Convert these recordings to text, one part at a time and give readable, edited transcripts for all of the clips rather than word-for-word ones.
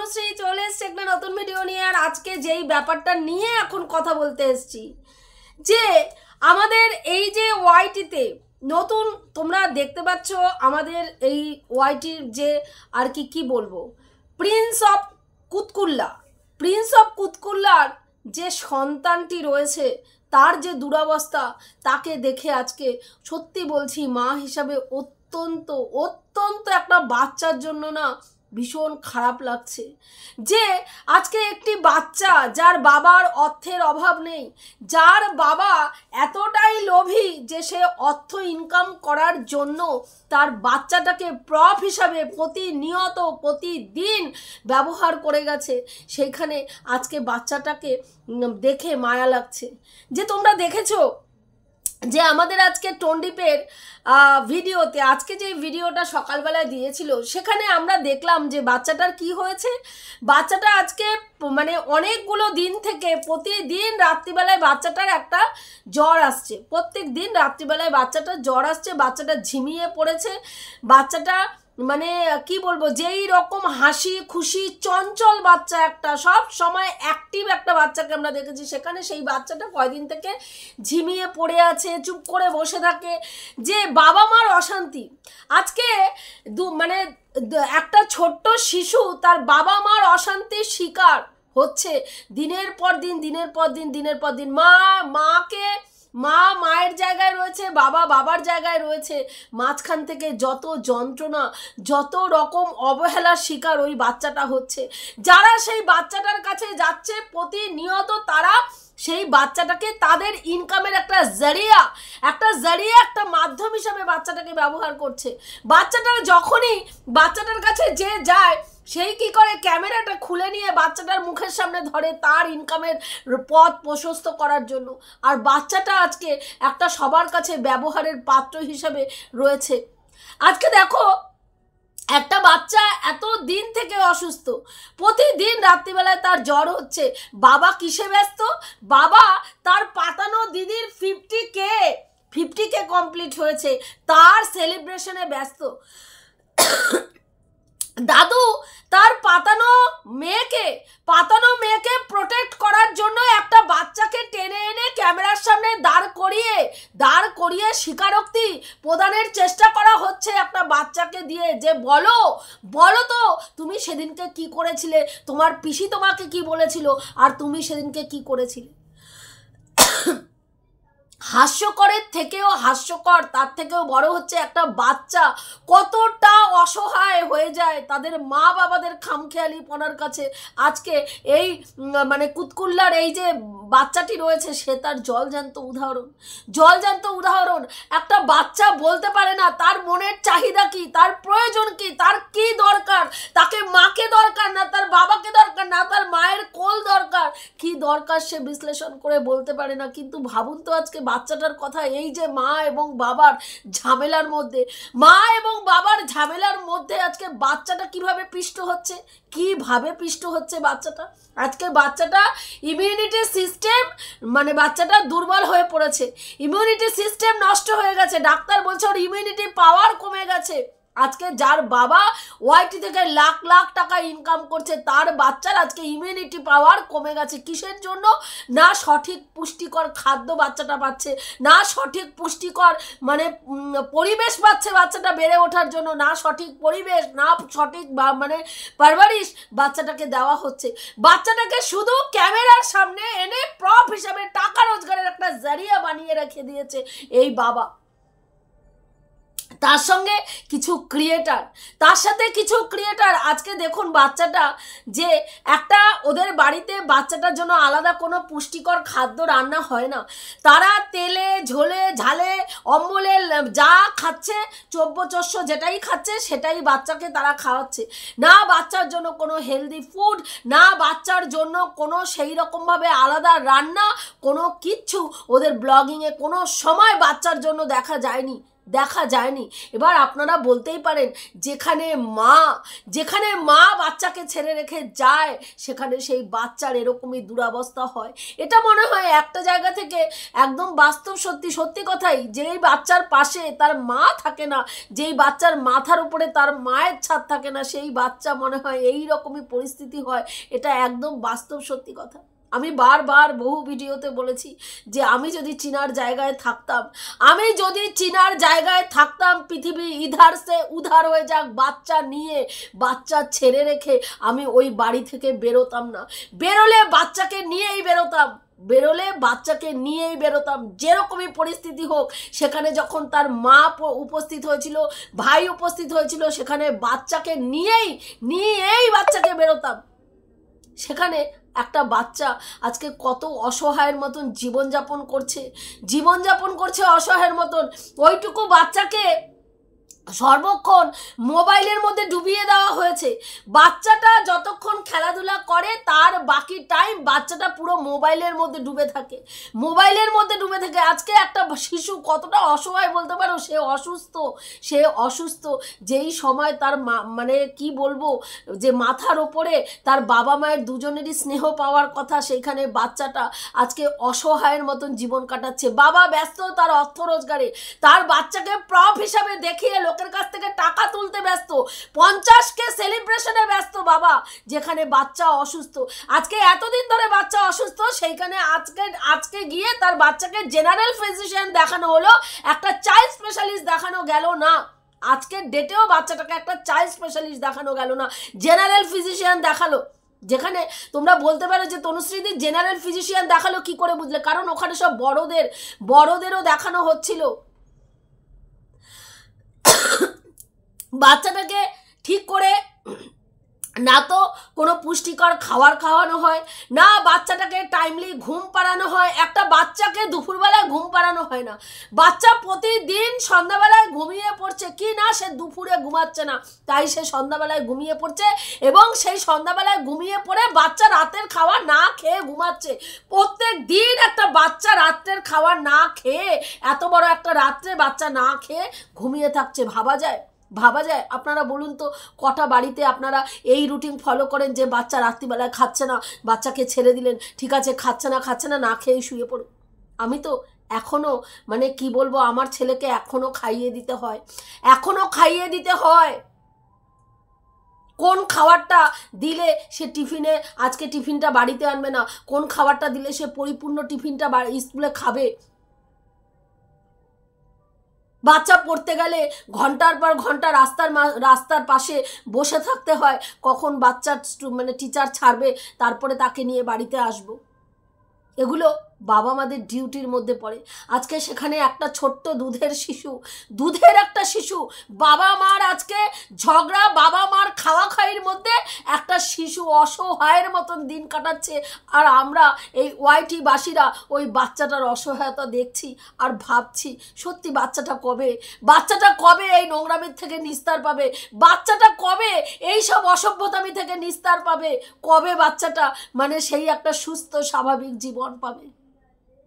তনুশ্রী চলে এসছে একটা নতুন ভিডিও নিয়ে। আর আজকে যেই ব্যাপারটা নিয়ে এখন কথা বলতে এসছি, যে আমাদের এই যে ওয়াইটিতে নতুন তোমরা দেখতে পাচ্ছ, আমাদের এই ওয়াইটির যে আর কি বলবো, প্রিন্স অফ কুতকুল্লার যে সন্তানটি রয়েছে, তার যে দুরবস্থা, তাকে দেখে আজকে সত্যি বলছি মা হিসাবে অত্যন্ত একটা বাচ্চার জন্য না ভীষণ খারাপ লাগছে। যে আজকে একটি বাচ্চা যার বাবার অর্থের অভাব নেই, যার বাবা এতটাই লোভী যে সে অর্থ ইনকাম করার জন্য তার বাচ্চাটাকে প্রপ হিসাবে প্রতিদিন ব্যবহার করে গেছে, সেইখানে আজকে বাচ্চাটাকে দেখে মায়া লাগছে। যে তোমরা দেখেছো যে আমাদের আজকে টন্ডিপের ভিডিওতে, আজকে যে ভিডিওটা সকালবেলায় দিয়েছিল, সেখানে আমরা দেখলাম যে বাচ্চাটার কি হয়েছে। বাচ্চাটা আজকে মানে অনেকগুলো দিন থেকে প্রতিদিন রাত্রিবেলায় বাচ্চাটার একটা জ্বর আসছে, প্রত্যেক দিন রাত্রিবেলায় বাচ্চাটার জ্বর আসছে, বাচ্চাটা ঝিমিয়ে পড়েছে, বাচ্চাটা মানে কি বলবো, যেই রকম হাসি খুশি চঞ্চল বাচ্চা, একটা সব সময় অ্যাক্টিভ একটা বাচ্চাকে আমরা দেখেছি, সেখানে সেই বাচ্চাটা কয়দিন থেকে ঝিমিয়ে পড়ে আছে, চুপ করে বসে থাকে। যে বাবা মার অশান্তি, আজকে মানে একটা ছোট্ট শিশু তার বাবা মার অশান্তির শিকার হচ্ছে দিনের পর দিন। মা মায়ের জায়গায় রয়েছে, বাবা বাবার জায়গায় রয়েছে, মাঝখান থেকে যত যন্ত্রণা, যত রকম অবহেলার শিকার ওই বাচ্চাটা হচ্ছে। যারা সেই বাচ্চাটার কাছে যাচ্ছে প্রতিনিয়ত, তারা সেই বাচ্চাটাকে তাদের ইনকামের একটা জরিয়া, একটা মাধ্যম হিসাবে বাচ্চাটাকে ব্যবহার করছে। বাচ্চাটা যখনই বাচ্চাটার কাছে যে যায়, সেই কি করে ক্যামেরাটা খুলে নিয়ে বাচ্চাটার মুখের সামনে ধরে তার ইনকামের পথ প্রশস্ত করার জন্য। আর বাচ্চাটা আজকে একটা সবার কাছে ব্যবহারের পাত্র হিসাবে রয়েছে। আজকে দেখো, একটা বাচ্চা এত দিন থেকে অসুস্থ, প্রতিদিন রাত্রিবেলায় তার জ্বর হচ্ছে, বাবা কিসে ব্যস্ত? বাবা তার পাতানো দিদির 50K কমপ্লিট হয়েছে, তার সেলিব্রেশনে ব্যস্ত। দাদু তার পাতানো মেয়েকে প্রোটেক্ট করার জন্য একটা বাচ্চাকে টেনে এনে ক্যামেরার সামনে দাঁড় করিয়ে স্বীকারোক্তি প্রদানের চেষ্টা করা হচ্ছে একটা বাচ্চাকে দিয়ে। যে বলো তো তুমি সেদিনকে কি করেছিলে, তোমার পিসি তোমাকে কি বলেছিল, আর তুমি সেদিনকে কি করেছিলে। হাস্যকরের থেকেও হাস্যকর, তার থেকেও বড় হচ্ছে একটা বাচ্চা কতটা অসহায় হয়ে যায় তাদের মা বাবাদের খামখেয়ালিপনার কাছে। আজকে এই মানে কুতকুল্লার এই যে বাচ্চাটি রয়েছে, সে তার জলজ্যান্ত উদাহরণ। একটা বাচ্চা বলতে পারে না তার মনের চাহিদা কি, তার প্রয়োজন কি, তার কি দরকার, তাকে মাকে দরকার না, তার বাবাকে দরকার না, তার মায়ের কোল দরকার, কি দরকার সে বিশ্লেষণ করে বলতে পারে না। কিন্তু ভাবুন তো আজকে বাচ্চাটার কথা, এই যে মা এবং বাবার ঝামেলার মধ্যে আজকে বাচ্চাটা কিভাবে পিষ্ট হচ্ছে বাচ্চাটা। আজকে বাচ্চাটা ইমিউনিটি সিস্টেম মানে বাচ্চাটা দুর্বল হয়ে পড়েছে, ইমিউনিটি সিস্টেম নষ্ট হয়ে গেছে। ডাক্তার বলছে ওর ইমিউনিটি পাওয়ার কমে গেছে। আজকে যার বাবা ওয়াইটি থেকে লাখ টাকা ইনকাম করছে, তার বাচ্চার আজকে ইমিউনিটি পাওয়ার কমে গেছে। কিসের জন্য? না সঠিক পুষ্টিকর খাদ্য বাচ্চাটা পাচ্ছে, না সঠিক পুষ্টিকর মানে পরিবেশ পাচ্ছে বাচ্চাটা বেড়ে ওঠার জন্য, না সঠিক পরিবেশ, না সঠিক মানে পারভারিশ বাচ্চাটাকে দেওয়া হচ্ছে। বাচ্চাটাকে শুধু ক্যামেরার সামনে এনে প্রপ হিসাবে টাকা রোজগারের একটা জরিয়া বানিয়ে রেখে দিয়েছে এই বাবা। তার সাথে কিছু ক্রিয়েটার আজকে দেখুন বাচ্চাটা, যে একটা ওদের বাড়িতে বাচ্চাটার জন্য আলাদা কোনো পুষ্টিকর খাদ্য রান্না হয় না, তারা তেলে ঝালে অম্বলে যা খাচ্ছে, চব্য যেটাই খাচ্ছে সেটাই বাচ্চাকে তারা খাওয়াচ্ছে। না বাচ্চার জন্য কোনো হেলদি ফুড, না বাচ্চার জন্য কোনো সেই রকমভাবে আলাদা রান্না, কোনো কিচ্ছু ওদের ব্লগিংয়ে কোনো সময় বাচ্চার জন্য দেখা যায়নি। দেখা যায়নি। এবার আপনারা বলতেই পারেন যেখানে মা বাচ্চাকে ছেড়ে রেখে যায় সেখানে সেই বাচ্চার এরকমই দুরবস্থা হয়। এটা মনে হয় একটা জায়গা থেকে একদম বাস্তব সত্যি কথাই, যেই বাচ্চার পাশে তার মা থাকে না, যেই বাচ্চার মাথার উপরে তার মায়ের ছাদ থাকে না, সেই বাচ্চা মনে হয় এই রকমই পরিস্থিতি হয়। এটা একদম বাস্তব সত্যি কথা। আমি বারবার বহু ভিডিওতে বলেছি যে আমি যদি চীনার জায়গায় থাকতাম, পৃথিবী ইধার সে উধার হয়ে যাক, বাচ্চা নিয়ে বাচ্চা ছেড়ে রেখে আমি ওই বাড়ি থেকে বেরোতাম না। বেরোলে বাচ্চাকে নিয়েই বেরোতাম, যেরকমই পরিস্থিতি হোক। সেখানে যখন তার মা উপস্থিত হয়েছিল, ভাই উপস্থিত হয়েছিল, সেখানে বাচ্চাকে নিয়েই বাচ্চাকে বেরোতাম। সেখানে একটা বাচ্চা আজকে কত অসহায়ের মতন জীবনযাপন করছে অসহায়ের মতন। ওইটুকু বাচ্চাকে সর্বক্ষণ মোবাইলের মধ্যে ডুবিয়ে দেওয়া হয়েছে। বাচ্চাটা যতক্ষণ খেলাধুলা করে তার বাকি টাইম বাচ্চাটা পুরো মোবাইলের মধ্যে ডুবে থাকে। আজকে একটা শিশু কতটা অসহায় বলতে পারো, সে অসুস্থ যেই সময় তার মানে কি বলবো, যে মাথার ওপরে তার বাবা মায়ের দুজনেরই স্নেহ পাওয়ার কথা, সেইখানে বাচ্চাটা আজকে অসহায়ের মতন জীবন কাটাচ্ছে। বাবা ব্যস্ত তার অর্থ রোজগারে, তার বাচ্চাকে প্রপ হিসাবে দেখিয়ে লোকের কাছ থেকে টাকা তুলতে ব্যস্ত, 50কে সেলিব্রেশনে ব্যস্ত বাবা, যেখানে বাচ্চা অসুস্থ। আজকে এতদিন ধরে বাচ্চা অসুস্থ, সেইখানে আজকে গিয়ে তার বাচ্চাকে জেনারেল ফিজিশিয়ান দেখানো হলো, একটা চাইল্ড স্পেশালিস্ট দেখানো গেল না। আজকের ডেটেও বাচ্চাটাকে একটা চাইল্ড স্পেশালিস্ট দেখানো গেল না, জেনারেল ফিজিশিয়ান দেখালো। যেখানে তোমরা বলতে পারো যে তনুশ্রীদি জেনারেল ফিজিশিয়ান দেখালো কি করে বুঝলে? কারণ ওখানে সব বড়দেরও দেখানো হচ্ছিল। বাচ্চাটাকে ঠিক করে না তো কোনো পুষ্টিকর খাবার খাওয়ানো হয়, না বাচ্চাটাকে টাইমলি ঘুম পাড়ানো হয়। একটা বাচ্চাকে দুপুরবেলায় ঘুম পাড়ানো হয় না। বাচ্চা প্রতিদিন সন্ধ্যাবেলায় ঘুমিয়ে পড়ছে, কি না সে দুপুরে ঘুমাচ্ছে না, তাই সে সন্ধ্যাবেলায় ঘুমিয়ে পড়ছে, এবং সেই সন্ধ্যাবেলায় ঘুমিয়ে পড়ে বাচ্চা রাতের খাবার না খেয়ে ঘুমাচ্ছে। প্রত্যেক দিন একটা বাচ্চা রাত্রের খাবার না খেয়ে, এত বড় একটা রাত্রে বাচ্চা না খেয়ে ঘুমিয়ে থাকছে। ভাবা যায়? আপনারা বলুন তো, কটা বাড়িতে আপনারা এই রুটিন ফলো করেন যে বাচ্চা রাত্রিবেলায় খাচ্ছে না, বাচ্চাকে ছেড়ে দিলেন, ঠিক আছে খাচ্ছে না, না খেয়েই শুয়ে পড়ুন। আমি তো এখনও মানে কি বলবো, আমার ছেলেকে এখনও খাইয়ে দিতে হয়। কোন খাবারটা দিলে সে আজকে টিফিনটা বাড়িতে আনবে না, কোন খাবারটা দিলে সে পরিপূর্ণ টিফিনটা স্কুলে খাবে। বাচ্চা পড়তে গেলে ঘন্টার পর ঘন্টা রাস্তার পাশে বসে থাকতে হয়, কখন বাচ্চার মানে টিচার ছাড়বে, তারপরে তাকে নিয়ে বাড়িতে আসবো। এগুলো বাবা মাদের ডিউটির মধ্যে পড়ে। আজকে সেখানে একটা ছোট্ট দুধের একটা শিশু, বাবা মার আজকে ঝগড়া, বাবা মার খাওয়াখাইয়ের মধ্যে একটা শিশু অসহায়ের মতন দিন কাটাচ্ছে। আর আমরা এই ওয়াইটি বাসীরা ওই বাচ্চাটার অসহায়তা দেখছি আর ভাবছি, সত্যি বাচ্চাটা কবে এই নোংরামির থেকে নিস্তার পাবে, বাচ্চাটা কবে এই সব অসভ্যতামি থেকে নিস্তার পাবে, কবে বাচ্চাটা মানে সেই একটা সুস্থ স্বাভাবিক জীবন পাবে।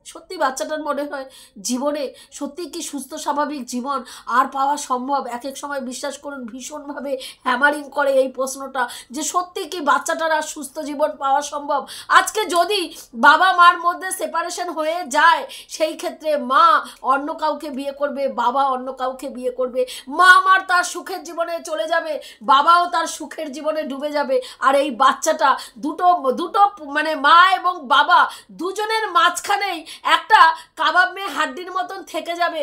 সত্যি বাচ্চাটার মনে হয় জীবনে সত্যি কি সুস্থ স্বাভাবিক জীবন আর পাওয়া সম্ভব? এক এক সময় বিশ্বাস করুন ভীষণভাবে হ্যামারিং করে এই প্রশ্নটা, যে সত্যি কি বাচ্চাটার আর সুস্থ জীবন পাওয়া সম্ভব? আজকে যদি বাবা মার মধ্যে সেপারেশন হয়ে যায়, সেই ক্ষেত্রে মা অন্য কাউকে বিয়ে করবে, বাবা অন্য কাউকে বিয়ে করবে, মা আমার তার সুখের জীবনে চলে যাবে, বাবাও তার সুখের জীবনে ডুবে যাবে। আর এই বাচ্চাটা দুটো মানে মা এবং বাবা দুজনের মাঝখানেই একটা কাবাব মেয়ে হাড্ডির মতন থেকে যাবে।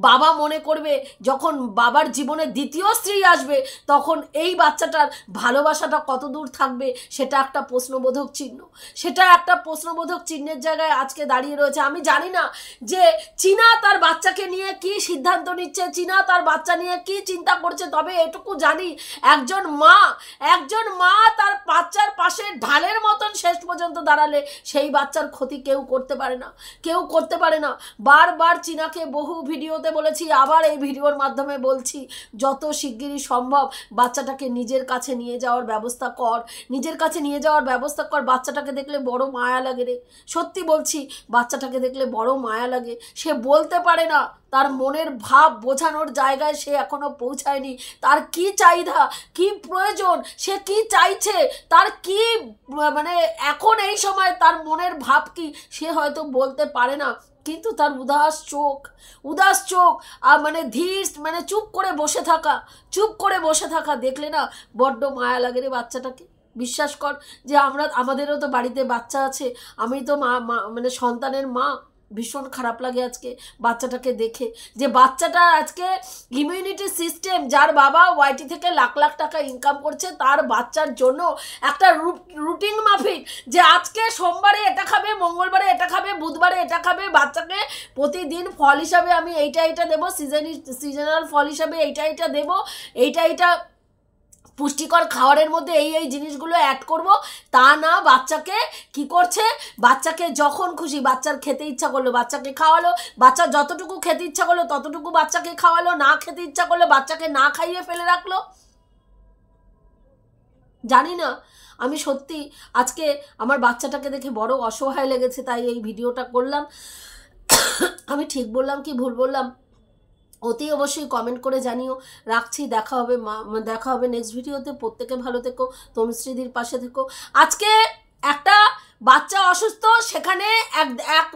বাবা মনে করবে যখন বাবার জীবনে দ্বিতীয় স্ত্রী আসবে, তখন এই বাচ্চাটার ভালোবাসাটা কত দূর থাকবে, সেটা একটা প্রশ্নবোধক চিহ্নের জায়গায় আজকে দাঁড়িয়ে রয়েছে। আমি জানি না যে চীনা তার বাচ্চাকে নিয়ে কি সিদ্ধান্ত নিচ্ছে, চীনা তার বাচ্চা নিয়ে কি চিন্তা করছে, তবে এটুকু জানি একজন মা তার বাচ্চার পাশে ঢালের মতন শেষ পর্যন্ত দাঁড়ালে সেই বাচ্চার ক্ষতি কেউ করতে পারে না। বারবার চীনাকে আগে বহু ভিডিওতে বলেছি, আবার এই ভিডিওর মাধ্যমে বলছি, যত শিগগিরই সম্ভব বাচ্চাটাকে নিজের কাছে নিয়ে যাওয়ার ব্যবস্থা কর, নিজের কাছে নিয়ে যাওয়ার ব্যবস্থা কর। বাচ্চাটাকে দেখলে বড় মায়া লাগে রে, সত্যি বলছি, বাচ্চাটাকে দেখলে বড় মায়া লাগে। সে বলতে পারে না, তার মনের ভাব বোঝানোর জায়গায় সে এখনো পৌঁছায়নি। তার কি চাহিদা, কি প্রয়োজন, সে কি চাইছে, তার কি মানে এখন এই সময় তার মনের ভাব কি, সে হয়তো বলতে পারে না। কিন্তু তার উদাস চোখ আর মানে ধীর, মানে চুপ করে বসে থাকা দেখলে না বড্ড মায়া লাগে রে বাচ্চাটাকে। বিশ্বাস কর যে আমাদেরও তো বাড়িতে বাচ্চা আছে, আমি তো মানে সন্তানের মা। ভীষণ খারাপ লাগে আজকে বাচ্চাটাকে দেখে, যে বাচ্চাটা আজকে ইমিউনিটি সিস্টেম, যার বাবা ওয়াইটি থেকে লাখ লাখ টাকা ইনকাম করছে, তার বাচ্চার জন্য একটা রুটিন মাফিক, যে আজকে সোমবারে এটা খাবে, মঙ্গলবারে এটা খাবে, বুধবারে এটা খাবে, বাচ্চাকে প্রতিদিন ফল হিসাবে আমি এইটা দেবো, সিজনাল ফল হিসাবে এইটা দেবো, এইটা পুষ্টিকর খাবারের মধ্যে এই জিনিসগুলো অ্যাড করব। তা না, বাচ্চাকে কি করছে, বাচ্চাকে যখন খুশি, বাচ্চার খেতে ইচ্ছা করলো বাচ্চাকে খাওয়ালো, বাচ্চা যতটুকু খেতে ইচ্ছা করলো ততটুকু বাচ্চাকে খাওয়ালো, না খেতে ইচ্ছা করলো বাচ্চাকে না খাইয়ে ফেলে রাখলো। জানি না, আমি সত্যি আজকে আমার বাচ্চাটাকে দেখে বড় অসহায় লেগেছে, তাই এই ভিডিওটা করলাম। আমি ঠিক বললাম কি ভুল বললাম অতি অবশ্যই কমেন্ট করে জানিও। রাখছি, দেখা হবে নেক্সট ভিডিওতে। প্রত্যেকে ভালো থেকো, তনুশ্রীদির পাশে থেকো। আজকে একটা বাচ্চা অসুস্থ, সেখানে এক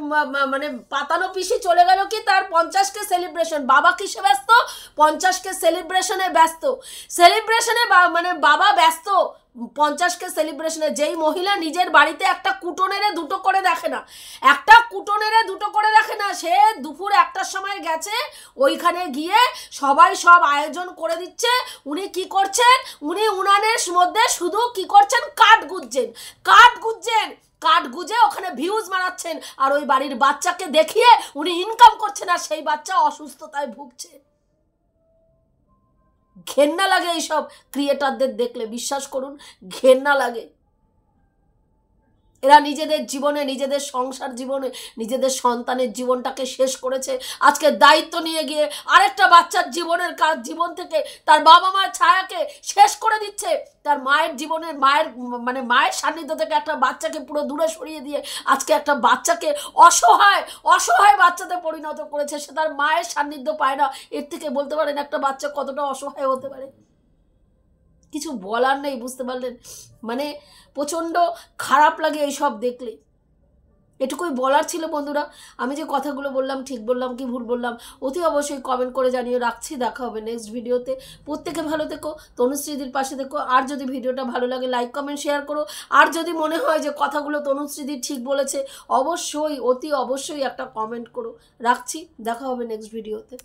মানে পাতানো পিসি চলে গেল কি তার 50K সেলিব্রেশন, বাবা কিসে ব্যস্ত, 50K সেলিব্রেশনে ব্যস্ত, মানে বাবা ব্যস্ত 50K সেলিব্রেশনে। যেই মহিলা নিজের বাড়িতে একটা কুটোনেরে দুটো করে দেখে না, সে দুপুর 1টার সময় গেছে, ওইখানে গিয়ে সবাই সব আয়োজন করে দিচ্ছে, উনি কি করছেন, উনি উনানের মধ্যে শুধু কি করছেন, কাঠ গুজে ওখানে ভিউজ মারাচ্ছেন, আর ওই বাড়ির বাচ্চাকে দেখিয়ে উনি ইনকাম করছেন, আর সেই বাচ্চা অসুস্থতায় ভুগছে। ঘেন্না লাগে এইসব ক্রিয়েটারদের দেখলে, বিশ্বাস করুন ঘেন্না লাগে। এরা নিজেদের জীবনে, নিজেদের সংসার জীবনে, নিজেদের সন্তানের জীবনটাকে শেষ করেছে, আজকে দায়িত্ব নিয়ে গিয়ে আরেকটা বাচ্চার জীবন থেকে তার বাবা মার ছায়াকে শেষ করে দিচ্ছে। তার মায়ের জীবনের মায়ের সান্নিধ্য থেকে একটা বাচ্চাকে পুরো দূরে সরিয়ে দিয়ে আজকে একটা বাচ্চাকে অসহায় বাচ্চাতে পরিণত করেছে। সে তার মায়ের সান্নিধ্য পায় না। এর থেকে বলতে পারেন একটা বাচ্চা কতটা অসহায় হতে পারে। কিছু বলার নেই, বুঝতে পারলেন? মানে প্রচণ্ড খারাপ লাগে এইসব দেখলে। এটুকুই বলার ছিল বন্ধুরা। আমি যে কথাগুলো বললাম ঠিক বললাম কি ভুল বললাম অতি অবশ্যই কমেন্ট করে জানিয়ে। রাখছি, দেখা হবে নেক্সট ভিডিওতে। প্রত্যেকে ভালো থেকো, তনুশ্রীদির পাশে থেকো। আর যদি ভিডিওটা ভালো লাগে লাইক কমেন্ট শেয়ার করো। আর যদি মনে হয় যে কথাগুলো তনুশ্রীদির ঠিক বলেছে, অবশ্যই অতি অবশ্যই একটা কমেন্ট করো। রাখছি, দেখা হবে নেক্সট ভিডিওতে।